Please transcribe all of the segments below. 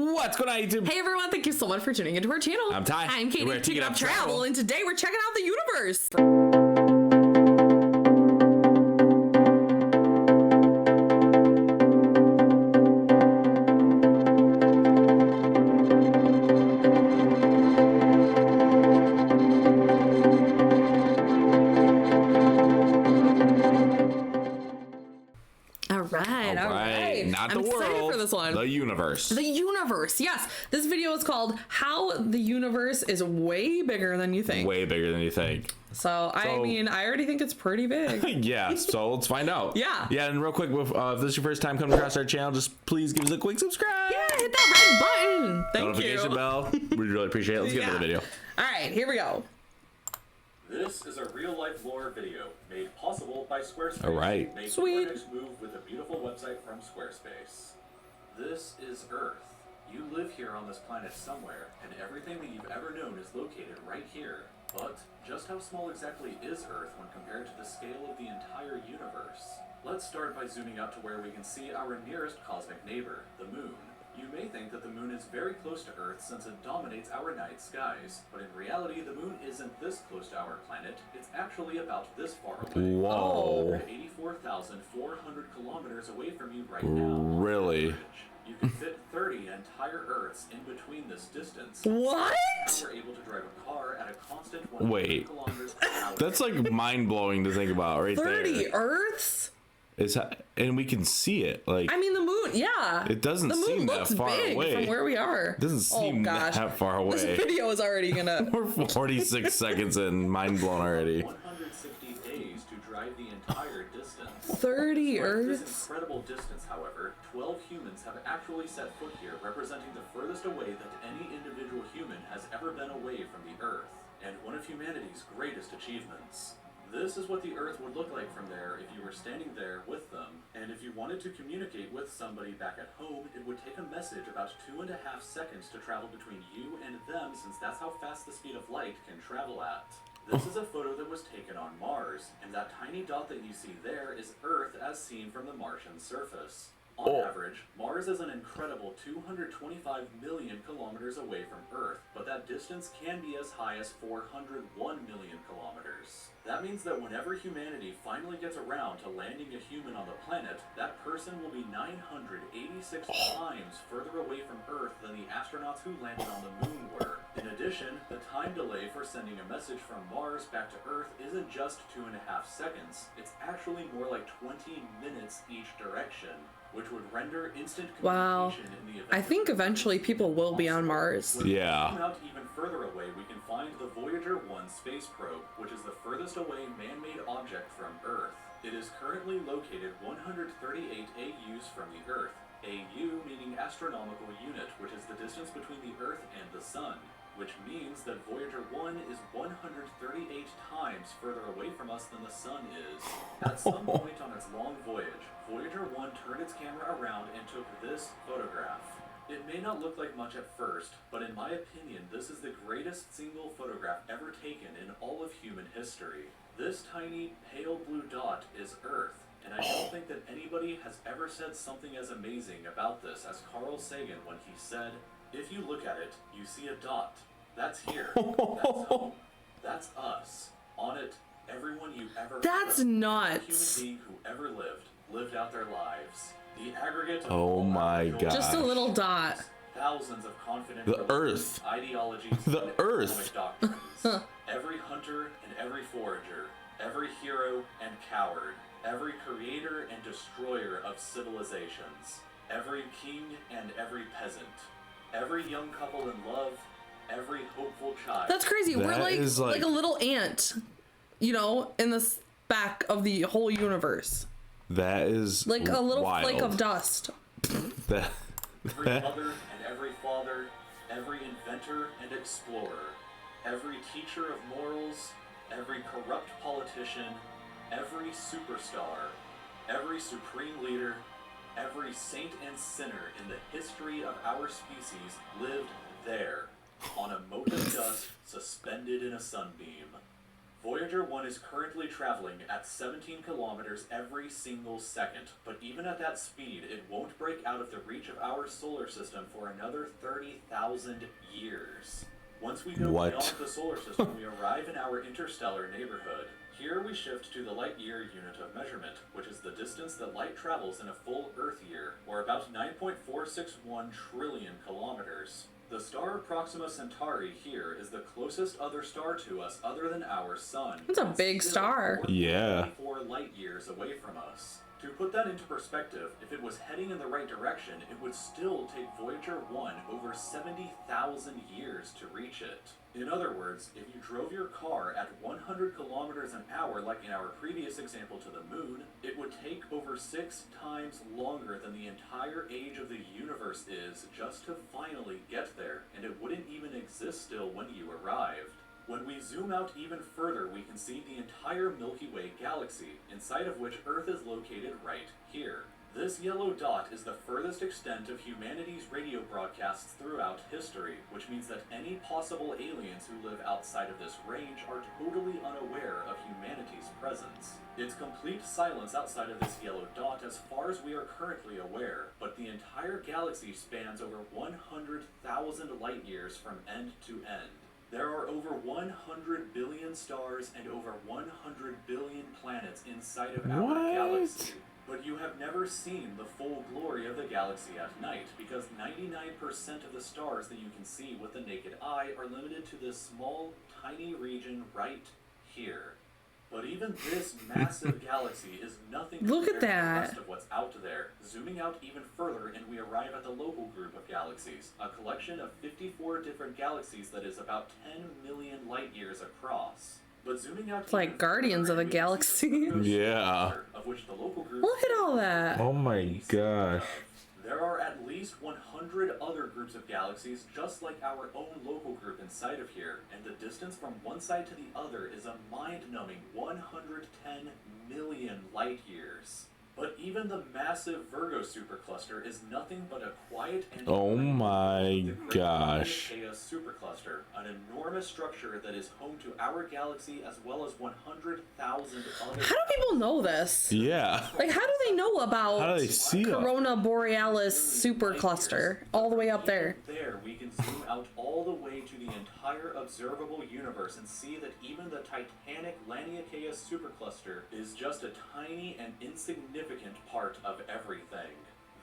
What's going on, YouTube? Hey everyone, thank you so much for tuning into our channel. I'm Ty. I'm Katie, We're Taking Up Travel, and today we're checking out the universe. All right. Not I'm the excited world, for this one. the universe. The universe, yes. This video is called How the Universe is Way Bigger Than You Think. Way bigger than you think. So I mean, I already think it's pretty big. Yeah, so let's find out. Yeah. Yeah, and real quick, if this is your first time coming across our channel, just please give us a quick subscribe. Yeah, hit that red button. Thank Notification you. bell. We really appreciate it. Let's get into the video. All right, here we go. This is a real-life lore video made possible by Squarespace. All right. Make Sweet. projects move with a beautiful website from Squarespace. This is Earth. You live here on this planet somewhere, and everything that you've ever known is located right here. But just how small exactly is Earth when compared to the scale of the entire universe? Let's start by zooming out to where we can see our nearest cosmic neighbor, the Moon. You may think that the Moon is very close to Earth since it dominates our night skies, but in reality the Moon isn't this close to our planet, it's actually about this far away. Whoa. 84,400 kilometers away from you right now. Really? You can fit 30 entire Earths in between this distance. What? We're able to drive a car at a constant 100 Wait. kilometers per hour. That's like mind-blowing to think about right 30 there. Earths? And we can see it. Like, I mean, the moon, yeah. it doesn't the moon seem that looks far big away. from where we are. It doesn't seem that far away. This video is already gonna... We're 46 seconds in, mind blown already. 160 days to drive the entire distance. 30 Despite this Earths? incredible distance, however, 12 humans have actually set foot here, representing the furthest away that any individual human has ever been away from the Earth, and one of humanity's greatest achievements. This is what the Earth would look like from there if you were standing there with them, and if you wanted to communicate with somebody back at home, it would take a message about 2.5 seconds to travel between you and them, since that's how fast the speed of light can travel at. This is a photo that was taken on Mars, and that tiny dot that you see there is Earth as seen from the Martian surface. On average, Mars is an incredible 225 million kilometers away from Earth, but that distance can be as high as 401 million kilometers. That means that whenever humanity finally gets around to landing a human on the planet, that person will be 986 times further away from Earth than the astronauts who landed on the moon were. In addition, the time delay for sending a message from Mars back to Earth isn't just 2.5 seconds, it's actually more like 20 minutes each direction, which would render instant communication in the event. I think eventually people will be on Mars. When we Yeah. zoom out even further away, we can find the Voyager 1 space probe, which is the furthest away man-made object from Earth. It is currently located 138 AUs from the Earth. AU meaning astronomical unit, which is the distance between the Earth and the Sun, which means that Voyager 1 is 138 times further away from us than the Sun is. At some point on its long voyage, Voyager 1 turned its camera around and took this photograph. It may not look like much at first, but in my opinion, this is the greatest single photograph ever taken in all of human history. This tiny, pale blue dot is Earth, and I don't think that anybody has ever said something as amazing about this as Carl Sagan when he said, "If you look at it, you see a dot. That's here. That's home. That's us. On it, everyone you ever That's met. nuts. Every human being who ever lived out their lives. The aggregate of Oh all my our God. Just a little dot. thousands of confident The religions, Earth. ideologies, The and Earth. economic doctrines. Every hunter and every forager, every hero and coward, every creator and destroyer of civilizations, every king and every peasant, every young couple in love, every hopeful child. That's crazy. We're That like is like- a little ant, you know, in the back of the whole universe. That is Like a little wild. flake of dust. That, Every mother and every father, every inventor and explorer, every teacher of morals, every corrupt politician, every superstar, every supreme leader, every saint and sinner in the history of our species lived there, on a mote of dust suspended in a sunbeam. Voyager 1 is currently traveling at 17 kilometers every single second, but even at that speed, it won't break out of the reach of our solar system for another 30,000 years. Once we go beyond the solar system, we arrive in our interstellar neighborhood. Here we shift to the light year unit of measurement, which is the distance that light travels in a full Earth year, or about 9.461 trillion kilometers. The star Proxima Centauri here is the closest other star to us other than our sun. It's a big star. Yeah. 4 light years away from us. To put that into perspective, if it was heading in the right direction, it would still take Voyager 1 over 70,000 years to reach it. In other words, if you drove your car at 100 kilometers an hour like in our previous example to the moon, it would take over 6 times longer than the entire age of the universe is just to finally get there, and it wouldn't even exist still when you arrived. When we zoom out even further, we can see the entire Milky Way galaxy, inside of which Earth is located right here. This yellow dot is the furthest extent of humanity's radio broadcasts throughout history, which means that any possible aliens who live outside of this range are totally unaware of humanity's presence. It's complete silence outside of this yellow dot as far as we are currently aware, but the entire galaxy spans over 100,000 light years from end to end. There are over 100 billion stars and over 100 billion planets inside of our galaxy. But you have never seen the full glory of the galaxy at night, because 99% of the stars that you can see with the naked eye are limited to this small, tiny region right here. But even this massive galaxy is nothing compared to the rest of what's out there. Zooming out even further, and we arrive at the local group of galaxies, a collection of 54 different galaxies that is about 10 million light years across. But zooming out, it's like Guardians of the Galaxy. Yeah. Of which the local group. Look at all that. Oh my gosh. There are at least 100 other groups of galaxies just like our own local group inside of here, and the distance from one side to the other is a mind-numbing 110 million light years. But even the massive Virgo supercluster is nothing but a quiet and oh my gosh. Chaos supercluster, an enormous structure that is home to our galaxy as well as 100,000 other. How do people know this? Yeah. Like, how do they know about how do they see Corona Borealis supercluster all the way up there? There, we can zoom out all the way to the entire observable universe and see that even the titanic Laniakea supercluster is just a tiny and insignificant part of everything.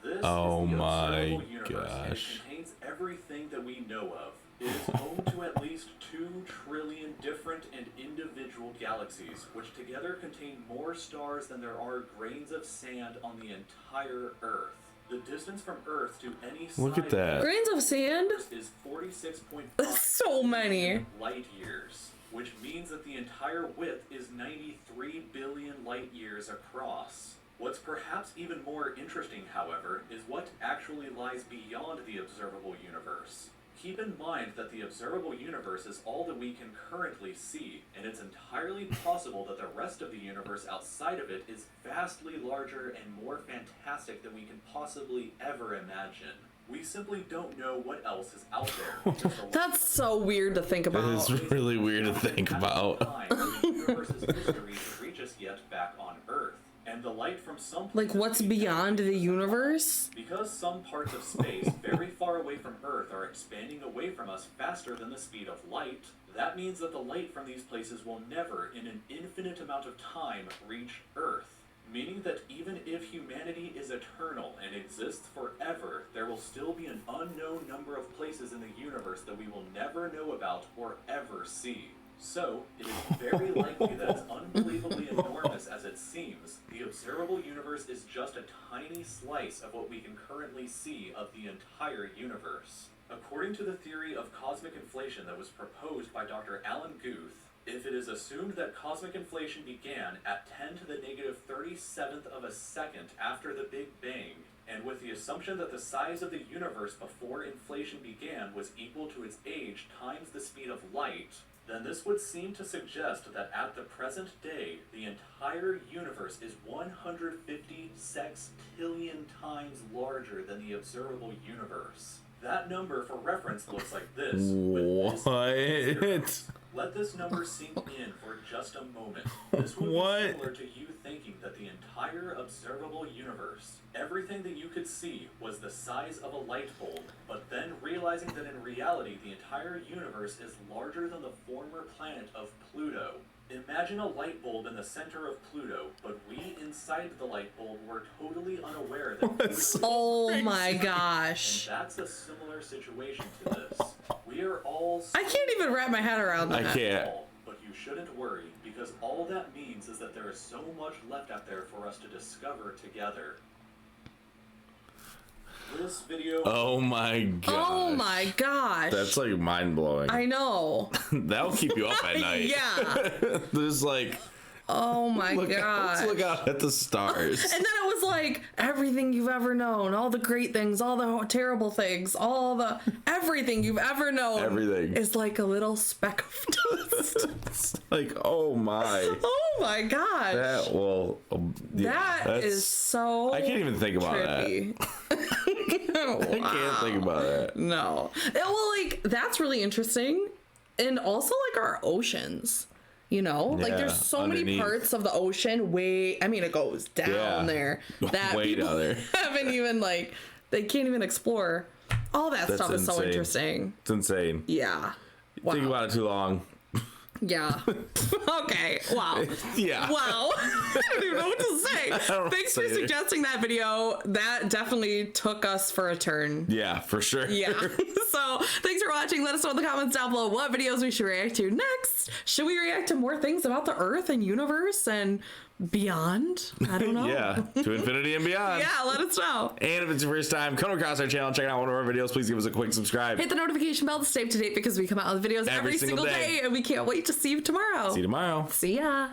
This is the observable universe, and it contains everything that we know of. It is home to at least 2 trillion different and individual galaxies, which together contain more stars than there are grains of sand on the entire Earth. The distance from Earth to any side look at that. Grains of sand is 46.5 so many light years, which means that the entire width is 93 billion light years across. What's perhaps even more interesting, however, is what actually lies beyond the observable universe. Keep in mind that the observable universe is all that we can currently see, and it's entirely possible that the rest of the universe outside of it is vastly larger and more fantastic than we can possibly ever imagine. We simply don't know what else is out there. That's so weird to think about. It is really weird to think about. The universe's history to reach us yet back on Earth. And the light from some like what's beyond the universe? Because some parts of space very far away from Earth are expanding away from us faster than the speed of light, that means that the light from these places will never, in an infinite amount of time, reach Earth. Meaning that even if humanity is eternal and exists forever, there will still be an unknown number of places in the universe that we will never know about or ever see. So, it is very likely that as unbelievably enormous as it seems, the observable universe is just a tiny slice of what we can currently see of the entire universe. According to the theory of cosmic inflation that was proposed by Dr. Alan Guth, if it is assumed that cosmic inflation began at 10 to the negative 37th of a second after the Big Bang, and with the assumption that the size of the universe before inflation began was equal to its age times the speed of light, then this would seem to suggest that at the present day, the entire universe is 150 sextillion times larger than the observable universe. That number, for reference, looks like this. What? Let this number sink in for just a moment. This would What? be similar to you thinking that the entire observable universe, everything that you could see, was the size of a light bulb, but then realizing that in reality the entire universe is larger than the former planet of Pluto. Imagine a light bulb in the center of Pluto, but we inside the light bulb were totally unaware that That's Pluto Oh was my and gosh. that's a similar situation to this. We are all I can't even wrap my head around I that. can't. small, but you shouldn't worry, because all that means is that there is so much left out there for us to discover together. This video... Oh my god. Oh my gosh. That's like mind blowing. I know. That'll keep you up at night. Yeah. There's like, Oh my let's gosh. look out at the stars. And then it was like everything you've ever known, all the great things, all the terrible things, all the everything you've ever known. Everything. is like a little speck of dust. It's like, oh my. Oh my gosh. That will. Yeah, That that's- is so I can't even think about trippy. I can't think about that. No. Well, like, that's really interesting. And also, like, our oceans. You know? Like, Yeah, there's so many underneath. parts of the ocean it goes down Yeah. there. That Way people down there. haven't even, like, they can't even explore. All that That's stuff is so insane. interesting. It's insane. Yeah. Wow. Think about it too long. Yeah. Okay. Wow. Yeah. Wow. I don't even know what to say. don't Thanks for say it. suggesting that video. That definitely took us for a turn. Yeah, for sure. Yeah. So thanks for watching. Let us know in the comments down below what videos we should react to next. Should we react to more things about the Earth and universe and beyond? I don't know. Yeah. To infinity and beyond. Yeah, let us know. And if it's your first time coming across our channel, checking out one of our videos, please give us a quick subscribe. Hit the notification bell to stay up to date because we come out with videos every single day and we can't wait to see you tomorrow. See you tomorrow. See ya.